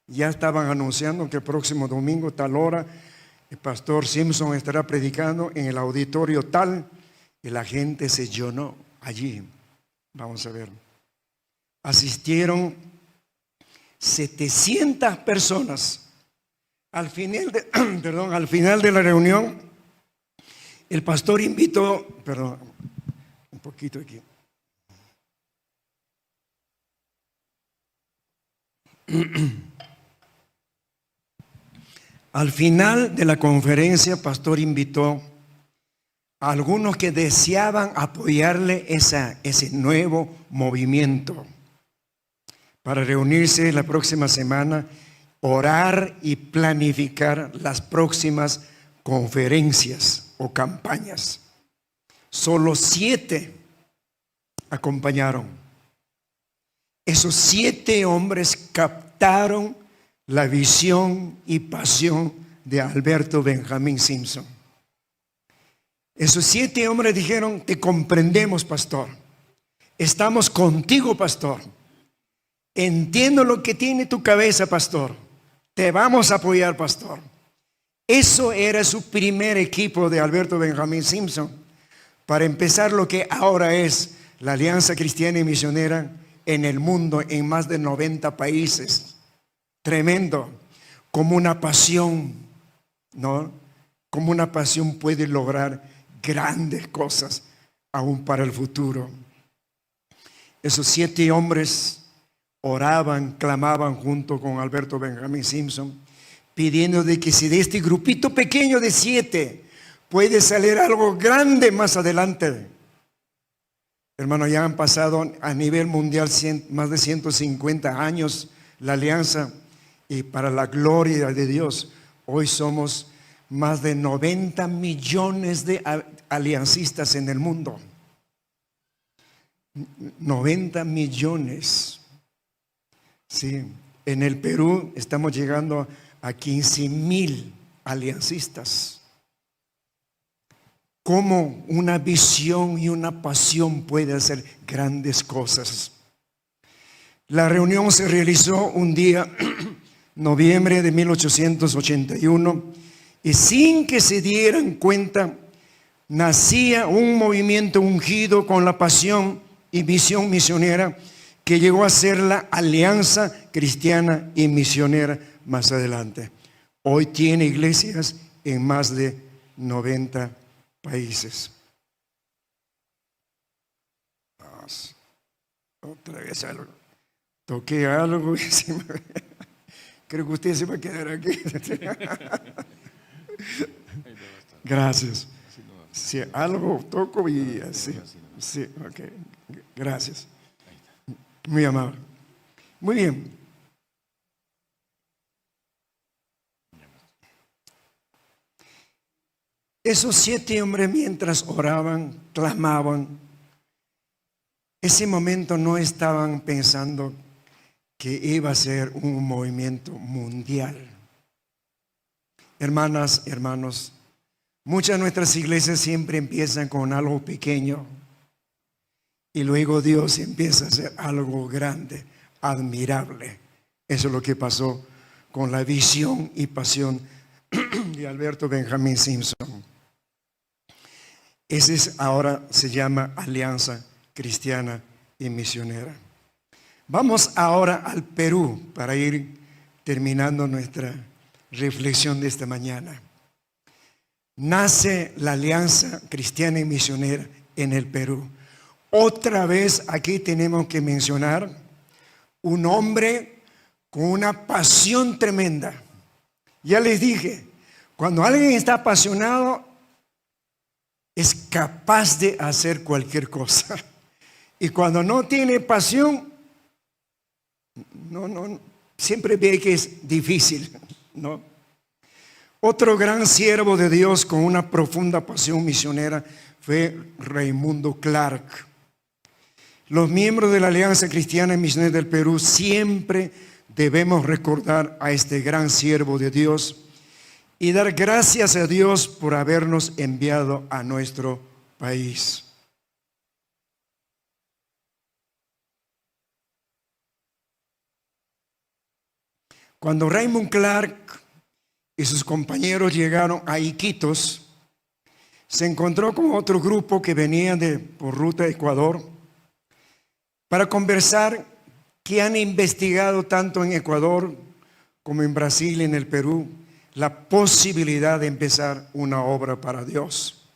Speaker 2: ya estaban anunciando que el próximo domingo, tal hora, el pastor Simpson estará predicando en el auditorio tal, y la gente se llenó allí. Vamos a ver. Asistieron 700 personas. Al final de la reunión, el pastor invitó, un poquito aquí. Al final de la conferencia, el pastor invitó a algunos que deseaban apoyarle ese nuevo movimiento para reunirse la próxima semana, orar y planificar las próximas conferencias o campañas. Solo 7 acompañaron. Esos 7 hombres captaron la visión y pasión de Alberto Benjamín Simpson. Esos 7 hombres dijeron, te comprendemos, pastor. Estamos contigo, pastor. Entiendo lo que tiene tu cabeza, pastor. Te vamos a apoyar, pastor. Eso era su primer equipo de Alberto Benjamín Simpson para empezar lo que ahora es la Alianza Cristiana y Misionera en el mundo, en más de 90 países. Tremendo. Como una pasión, ¿no? Como una pasión puede lograr grandes cosas aún para el futuro. Esos 7 hombres oraban, clamaban junto con Alberto Benjamín Simpson, pidiendo de que si de este grupito pequeño de 7 puede salir algo grande más adelante. Hermano, ya han pasado a nivel mundial más de 150 años la alianza, y para la gloria de Dios, hoy somos más de 90 millones de aliancistas en el mundo. 90 millones. Sí, en el Perú estamos llegando a 15,000 aliancistas. Cómo una visión y una pasión puede hacer grandes cosas. La reunión se realizó un día, noviembre de 1881, y sin que se dieran cuenta, nacía un movimiento ungido con la pasión y visión misionera que llegó a ser la Alianza Cristiana y Misionera más adelante. Hoy tiene iglesias en más de 90 países. Otra vez algo. Toqué algo y creo que usted se va a quedar aquí. Gracias. Si algo toco y así. Sí, ok. Gracias. Muy amable. Muy bien. Esos 7 hombres, mientras oraban, clamaban, ese momento no estaban pensando que iba a ser un movimiento mundial. Hermanas, hermanos, muchas de nuestras iglesias siempre empiezan con algo pequeño y luego Dios empieza a hacer algo grande, admirable. Eso es lo que pasó con la visión y pasión de Alberto Benjamín Simpson. Ese ahora se llama Alianza Cristiana y Misionera. Vamos ahora al Perú para ir terminando nuestra reflexión de esta mañana. Nace la Alianza Cristiana y Misionera en el Perú. Otra vez aquí tenemos que mencionar un hombre con una pasión tremenda. Ya les dije, cuando alguien está apasionado, es capaz de hacer cualquier cosa. Y cuando no tiene pasión, siempre ve que es difícil, ¿no? Otro gran siervo de Dios con una profunda pasión misionera fue Raimundo Clark. Los miembros de la Alianza Cristiana y Misionera del Perú siempre debemos recordar a este gran siervo de Dios y dar gracias a Dios por habernos enviado a nuestro país. Cuando Raymond Clark y sus compañeros llegaron a Iquitos, se encontró con otro grupo que venía por ruta a Ecuador para conversar, que han investigado tanto en Ecuador como en Brasil y en el Perú la posibilidad de empezar una obra para Dios.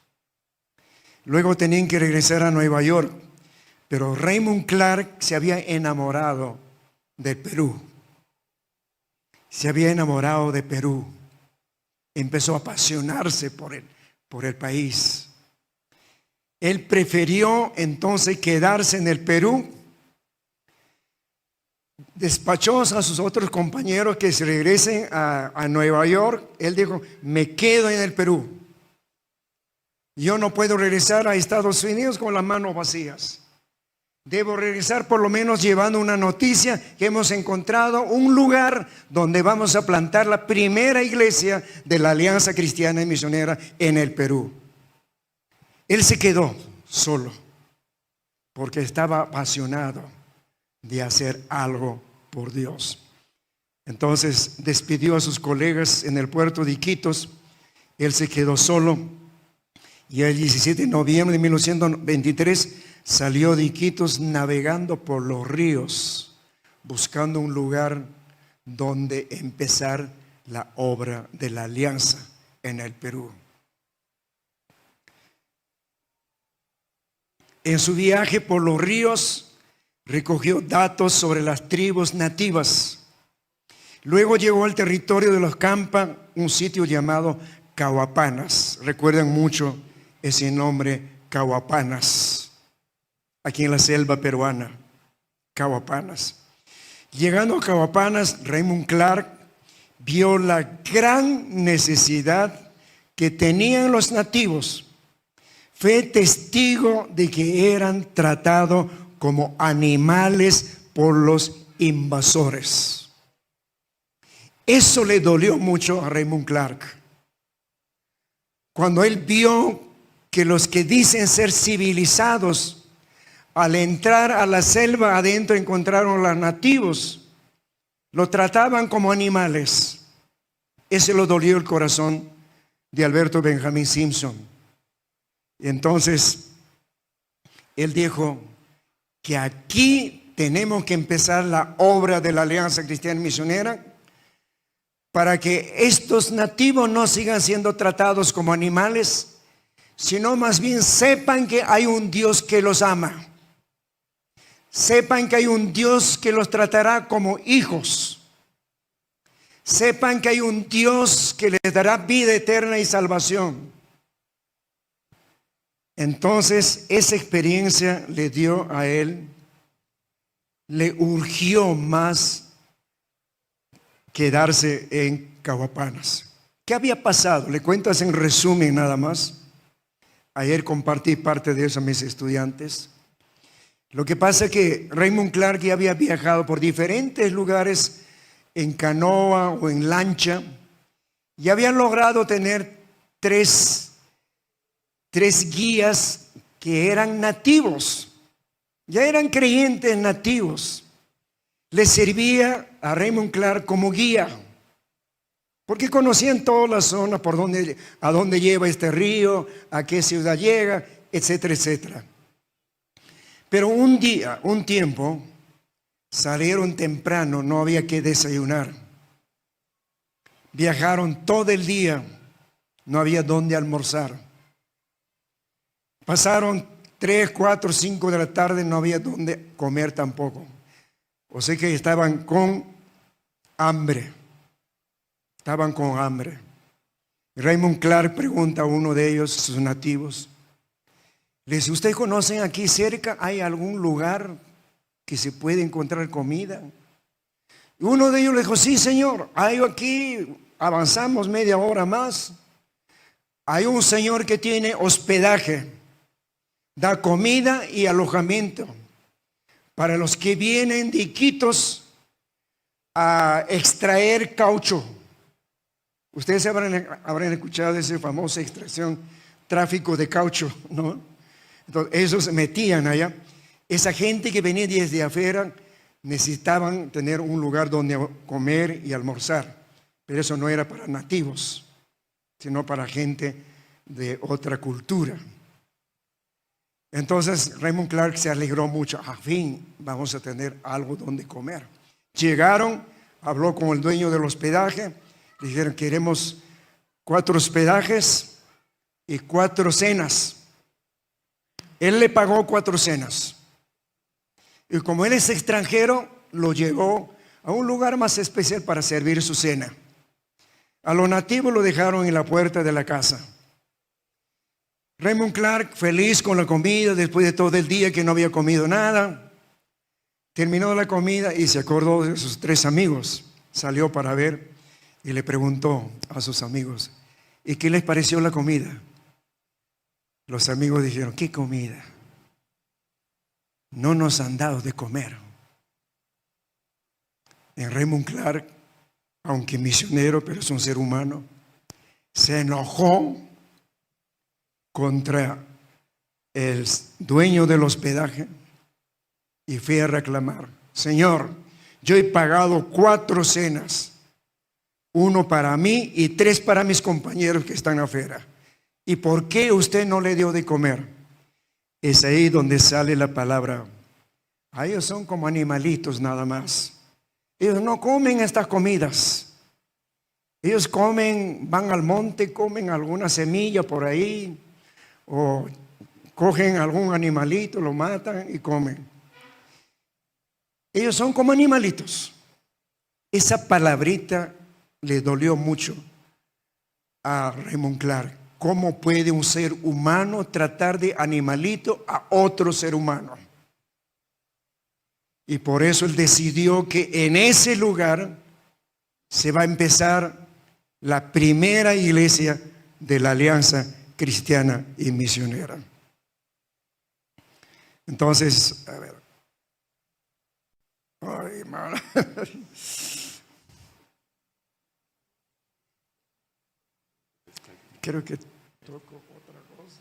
Speaker 2: Luego tenían que regresar a Nueva York, pero Raymond Clark se había enamorado del Perú. Se había enamorado de Perú. Empezó a apasionarse por el país. Él prefirió entonces quedarse en el Perú. Despachó a sus otros compañeros que se regresen a Nueva York. Él dijo, me quedo en el Perú. Yo no puedo regresar a Estados Unidos con las manos vacías. Debo regresar por lo menos llevando una noticia que hemos encontrado un lugar donde vamos a plantar la primera iglesia de la Alianza Cristiana y Misionera en el Perú. Él se quedó solo porque estaba apasionado de hacer algo por Dios. Entonces despidió a sus colegas en el puerto de Iquitos. Él se quedó solo y el 17 de noviembre de 1923 salió de Iquitos navegando por los ríos, buscando un lugar donde empezar la obra de la alianza en el Perú. En su viaje por los ríos, recogió datos sobre las tribus nativas. Luego llegó al territorio de los Campa, un sitio llamado Cahuapanas. Recuerdan mucho ese nombre, Cahuapanas, aquí en la selva peruana, Cahuapanas. Llegando a Cahuapanas, Raymond Clark vio la gran necesidad que tenían los nativos. Fue testigo de que eran tratados como animales por los invasores. Eso le dolió mucho a Raymond Clark. Cuando él vio que los que dicen ser civilizados, al entrar a la selva adentro encontraron a los nativos, lo trataban como animales. Ese lo dolió el corazón de Alberto Benjamín Simpson. Y entonces él dijo que aquí tenemos que empezar la obra de la Alianza Cristiana Misionera para que estos nativos no sigan siendo tratados como animales, sino más bien sepan que hay un Dios que los ama. Sepan que hay un Dios que los tratará como hijos. Sepan que hay un Dios que les dará vida eterna y salvación. Entonces, esa experiencia le dio a él, le urgió más quedarse en Cahuapanas. ¿Qué había pasado? Le cuentas en resumen nada más. Ayer compartí parte de eso a mis estudiantes. Lo que pasa es que Raymond Clark ya había viajado por diferentes lugares en canoa o en lancha y habían logrado tener tres guías que eran nativos, ya eran creyentes nativos. Les servía a Raymond Clark como guía, porque conocían toda la zona, a dónde lleva este río, a qué ciudad llega, etcétera, etcétera. Pero un tiempo, salieron temprano, no había que desayunar. Viajaron todo el día, no había dónde almorzar. Pasaron 3, 4, 5 de la tarde, no había dónde comer tampoco. O sea que estaban con hambre. Estaban con hambre. Raymond Clark pregunta a uno de ellos, sus nativos, le dice: ¿ustedes conocen aquí cerca? ¿Hay algún lugar que se puede encontrar comida? Y uno de ellos le dijo: sí, señor, hay aquí, avanzamos media hora más. Hay un señor que tiene hospedaje, da comida y alojamiento para los que vienen de Iquitos a extraer caucho. Ustedes habrán escuchado de esa famosa extracción, tráfico de caucho, ¿no? Entonces, ellos se metían allá. Esa gente que venía desde afuera necesitaban tener un lugar donde comer y almorzar. Pero eso no era para nativos, sino para gente de otra cultura. Entonces Raymond Clark se alegró mucho. A fin, vamos a tener algo donde comer. Llegaron, habló con el dueño del hospedaje. Le dijeron: queremos 4 hospedajes y 4 cenas. Él le pagó 4 cenas. Y como él es extranjero, lo llevó a un lugar más especial para servir su cena. A los nativos lo dejaron en la puerta de la casa. Raymond Clark, feliz con la comida, después de todo el día que no había comido nada, terminó la comida y se acordó de sus 3 amigos. Salió para ver y le preguntó a sus amigos: ¿y qué les pareció la comida? Los amigos dijeron: ¿qué comida? No nos han dado de comer. En Raymond Clark, aunque misionero, pero es un ser humano, se enojó contra el dueño del hospedaje y fue a reclamar: Señor, yo he pagado 4 cenas, 1 para mí y 3 para mis compañeros que están afuera. ¿Y por qué usted no le dio de comer? Es ahí donde sale la palabra: a ellos son como animalitos nada más. Ellos no comen estas comidas. Ellos comen, van al monte, comen alguna semilla por ahí, o cogen algún animalito, lo matan y comen. Ellos son como animalitos. Esa palabrita le dolió mucho a Raymond Clark. ¿Cómo puede un ser humano tratar de animalito a otro ser humano? Y por eso él decidió que en ese lugar se va a empezar la primera iglesia de la Alianza Cristiana y Misionera. Entonces, a ver. Ay, hermano. Creo que toco otra cosa.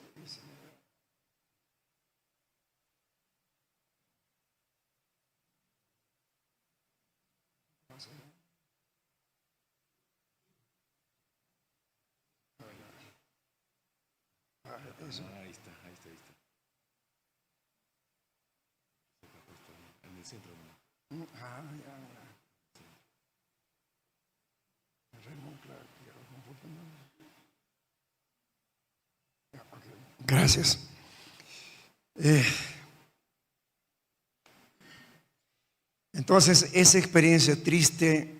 Speaker 1: Ahí está. En el centro.
Speaker 2: Gracias. Entonces, esa experiencia triste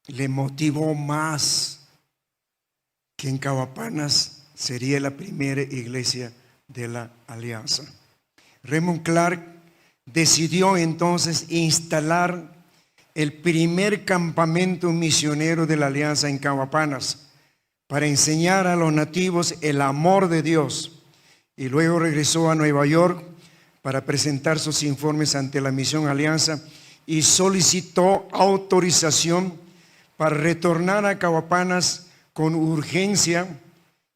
Speaker 2: le motivó más que en Cabapanas sería la primera iglesia de la Alianza. Raymond Clark decidió entonces instalar el primer campamento misionero de la Alianza en Cabapanas para enseñar a los nativos el amor de Dios, y luego regresó a Nueva York para presentar sus informes ante la Misión Alianza y solicitó autorización para retornar a Cabapanas con urgencia,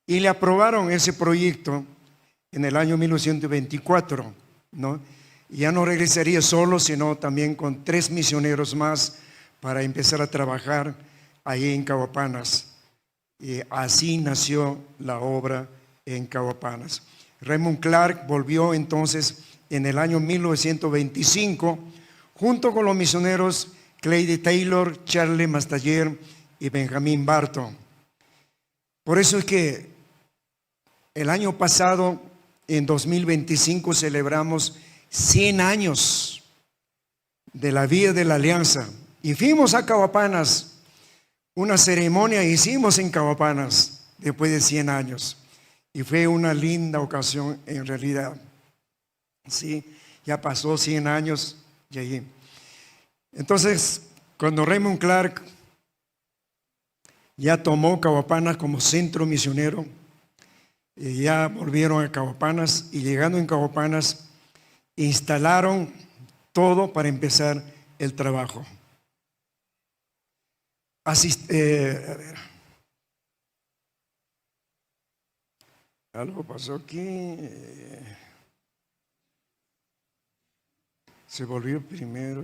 Speaker 2: y le aprobaron ese proyecto en el año 1924, ¿no? Ya no regresaría solo, sino también con 3 misioneros más para empezar a trabajar ahí en Cabapanas. Y así nació la obra en Cabapanas. Raymond Clark volvió entonces en el año 1925 junto con los misioneros Clay Taylor, Charles Mastaller y Benjamín Barton. Por eso es que el año pasado, en 2025, celebramos 100 años de la vida de la Alianza. Y fuimos a Cabapanas, una ceremonia hicimos en Cabapanas después de 100 años. Y fue una linda ocasión en realidad. Sí, ya pasó 100 años y allí. Entonces, cuando Raymond Clark ya tomó Cabapanas como centro misionero, y ya volvieron a Cabapanas, y llegando en Cabapanas instalaron todo para empezar el trabajo. A ver. Algo pasó aquí. Se volvió primero.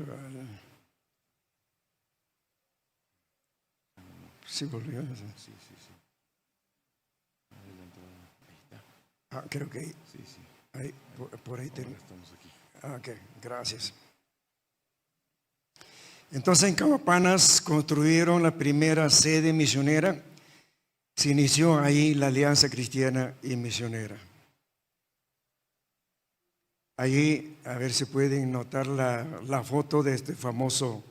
Speaker 2: Se volvió. Sí. Creo que ahí. Sí. Ahí, por ahí tenemos. Estamos aquí. Ok, gracias. Entonces en Cabapanas construyeron la primera sede misionera. Se inició ahí la Alianza Cristiana y Misionera. Allí, a ver si pueden notar la foto de este famoso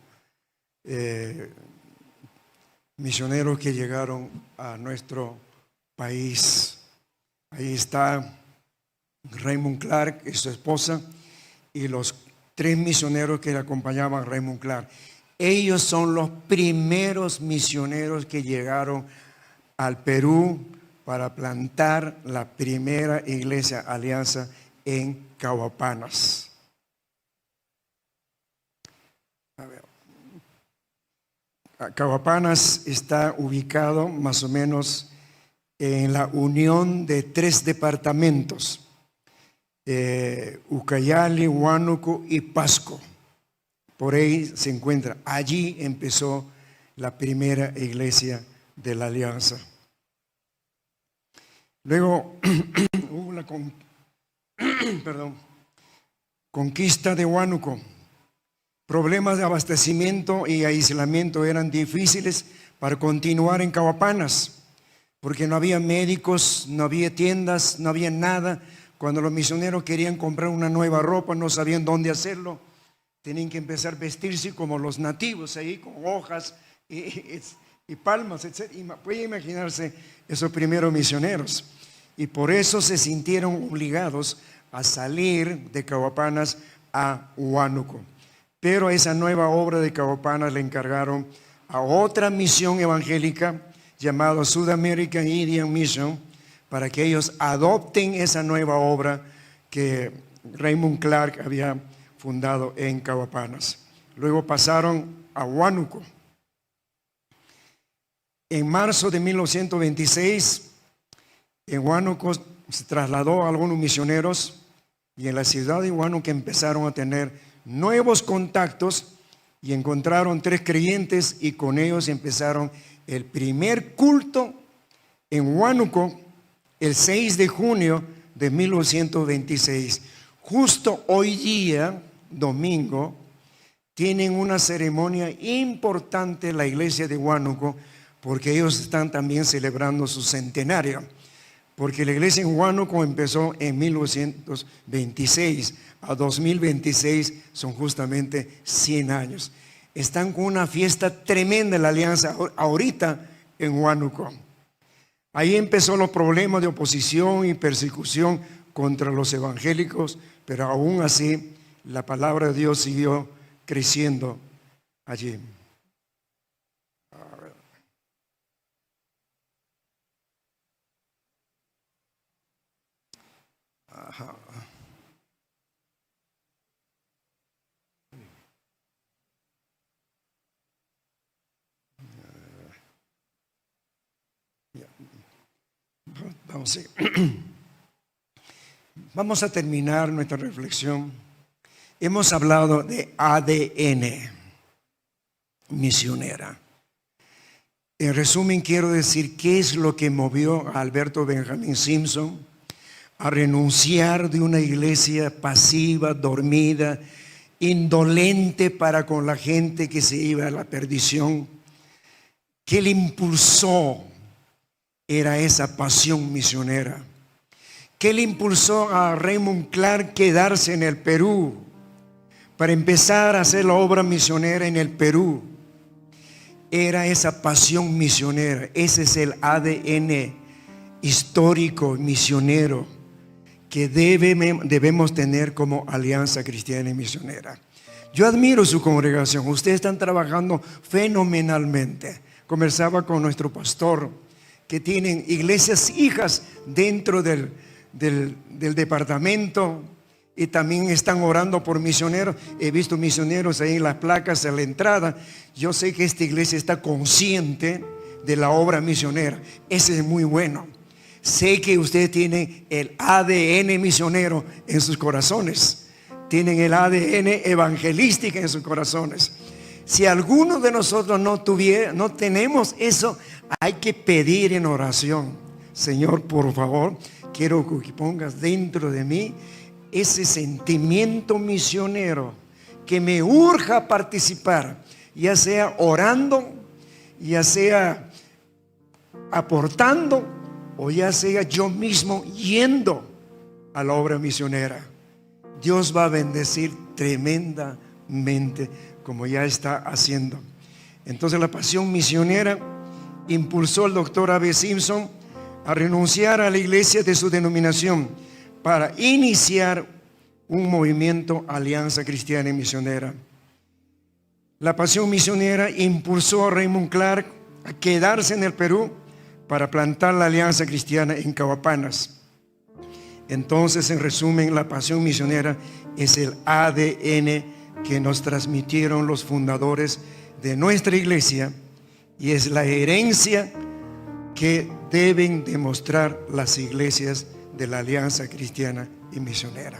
Speaker 2: misionero que llegaron a nuestro país. Ahí está Raymond Clark y su esposa y los 3 misioneros que le acompañaban a Raymond Clark. Ellos son los primeros misioneros que llegaron al Perú para plantar la primera iglesia Alianza en Cabapanas. A ver. Cabapanas está ubicado más o menos en la unión de 3 departamentos, Ucayali, Huánuco y Pasco. Por ahí se encuentra. Allí empezó la primera iglesia de la Alianza. Luego hubo la conquista de Huánuco. Problemas de abastecimiento y aislamiento eran difíciles para continuar en Cabapanas, porque no había médicos, no había tiendas, no había nada. Cuando los misioneros querían comprar una nueva ropa, no sabían dónde hacerlo. Tienen que empezar a vestirse como los nativos, ahí con hojas y palmas, etc. Puede imaginarse esos primeros misioneros. Y por eso se sintieron obligados a salir de Cahuapanas a Huánuco. Pero esa nueva obra de Cahuapanas le encargaron a otra misión evangélica llamada South American Indian Mission, para que ellos adopten esa nueva obra que Raymond Clark había fundado en Cahuapanas. Luego pasaron a Huánuco. En marzo de 1926, en Huánuco se trasladó a algunos misioneros y en la ciudad de Huánuco empezaron a tener nuevos contactos y encontraron 3 creyentes y con ellos empezaron el primer culto en Huánuco el 6 de junio de 1926. Justo hoy día, domingo, tienen una ceremonia importante en la iglesia de Huánuco porque ellos están también celebrando su centenario. Porque la iglesia en Huánuco empezó en 1926, a 2026 son justamente 100 años. Están con una fiesta tremenda en la alianza ahorita en Huánuco. Ahí empezó los problemas de oposición y persecución contra los evangélicos, pero aún así la palabra de Dios siguió creciendo allí. Ajá. Vamos a terminar nuestra reflexión. Hemos hablado de ADN misionera. En resumen, quiero decir qué es lo que movió a Alberto Benjamin Simpson a renunciar de una iglesia pasiva, dormida, indolente para con la gente que se iba a la perdición. ¿Qué le impulsó? Era esa pasión misionera. ¿Qué le impulsó a Raymond Clark quedarse en el Perú para empezar a hacer la obra misionera en el Perú? Era esa pasión misionera. Ese es el ADN histórico misionero que debemos tener como Alianza Cristiana y Misionera. Yo admiro su congregación. Ustedes están trabajando fenomenalmente. Conversaba con nuestro pastor que tienen iglesias hijas dentro del departamento y también están orando por misioneros. He visto misioneros ahí en las placas a la entrada. Yo sé que esta iglesia está consciente de la obra misionera. Ese es muy bueno. Sé que ustedes tienen el ADN misionero en sus corazones. Tienen el ADN evangelístico en sus corazones. Si alguno de nosotros no tenemos eso, hay que pedir en oración. Señor, por favor, quiero que pongas dentro de mí ese sentimiento misionero que me urja a participar, ya sea orando, ya sea aportando o ya sea yo mismo yendo a la obra misionera. Dios va a bendecir tremendamente como ya está haciendo. Entonces la pasión misionera impulsó al doctor A.B. Simpson a renunciar a la iglesia de su denominación para iniciar un movimiento Alianza Cristiana y Misionera. La pasión misionera impulsó a Raymond Clark a quedarse en el Perú para plantar la Alianza Cristiana en Cahuapanas. Entonces, en resumen, la pasión misionera es el ADN que nos transmitieron los fundadores de nuestra iglesia y es la herencia que deben demostrar las iglesias de la Alianza Cristiana y Misionera.